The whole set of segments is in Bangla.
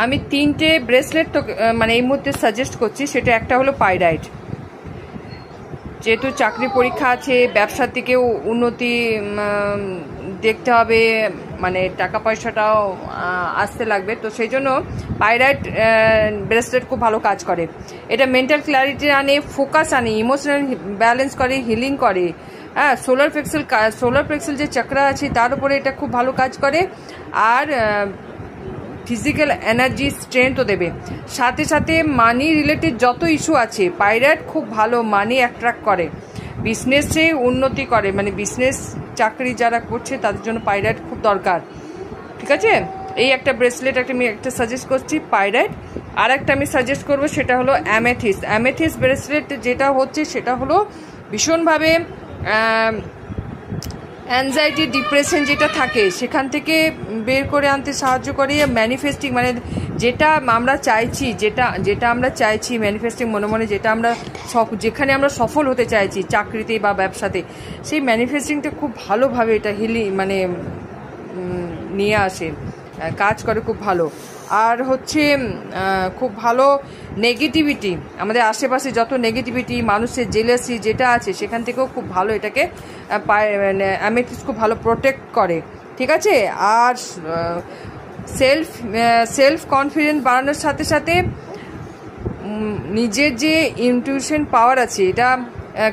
আমি 3টে ব্রেসলেট তো মানে এই মুহূর্তে সাজেস্ট করছি। সেটা একটা হলো পাইরাইট, যেহেতু চাকরি পরীক্ষা আছে, ব্যবসার দিকেও উন্নতি দেখতে হবে, মানে টাকা পয়সাটাও আসতে লাগবে, তো সেই জন্য পাইরাইট ব্রেসলেট খুব ভালো কাজ করে। এটা মেন্টাল ক্ল্যারিটি আনে, ফোকাস আনে, ইমোশনাল ব্যালেন্স করে, হিলিং করে। হ্যাঁ, সোলার প্লেক্সেল যে চক্র আছে তার উপরে এটা খুব ভালো কাজ করে। আর ফিজিক্যাল এনার্জি স্ট্রেংথও দেবে। সাথে সাথে মানি রিলেটেড যত ইস্যু আছে, পাইরাইট খুব ভালো মানি অ্যাট্রাক্ট করে, বিজনেসে উন্নতি করে, মানে বিজনেস চাকরি যারা করছে তাদের জন্য পাইরাইট খুব দরকার। ঠিক আছে, এই একটা ব্রেসলেট আমি একটা সাজেস্ট করছি পাইরাইট। আর একটা আমি সাজেস্ট করবো, সেটা হলো অ্যামেথিস্ট ব্রেসলেট। যেটা হচ্ছে সেটা হলো ভীষণভাবে অ্যাংজাইটি, ডিপ্রেশন যেটা থাকে সেখান থেকে বের করে আনতে সাহায্য করে। ম্যানিফেস্টিং, মানে যেটা আমরা চাইছি, যেটা আমরা চাইছি ম্যানিফেস্টিং, মনে মনে যেটা আমরা যেখানে আমরা সফল হতে চাইছি চাকরিতে বা ব্যবসাতে, সেই ম্যানিফেস্টিংটা খুব ভালোভাবে এটা মানে নিয়ে আসে, কাজ করে খুব ভালো। আর হচ্ছে খুব ভালো নেগেটিভিটি, আমাদের আশেপাশে যত নেগেটিভিটি, মানুষের জেলাসি যেটা আছে সেখান থেকেও খুব ভালো এটাকে অ্যামেথিস্ট খুব ভালো প্রোটেক্ট করে। ঠিক আছে, আর সেলফ কনফিডেন্স বাড়ানোর সাথে সাথে নিজের যে ইনটিউশন পাওয়ার আছে, এটা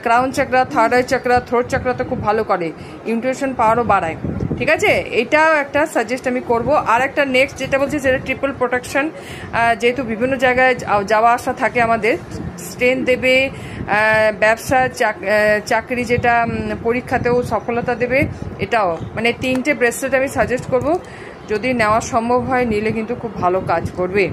ক্রাউন চাকরা, থার্ড আই চাকরা, থ্রোট চাকরাতে খুব ভালো করে, ইনটিউশন পাওয়ারও বাড়ায়। ঠিক আছে, এটাও একটা সাজেস্ট আমি করব। আর একটা নেক্সট যেটা বলছি সেটা ট্রিপল প্রোটেকশন। যেহেতু বিভিন্ন জায়গায় যাওয়া আসা থাকে, আমাদের স্ট্রেন্থ দেবে, ব্যবসা চাকরি যেটা পরীক্ষাতেও সফলতা দেবে। এটাও মানে 3টে ব্রেসলেট আমি সাজেস্ট করব, যদি নেওয়া সম্ভব হয় নিলে কিন্তু খুব ভালো কাজ করবে।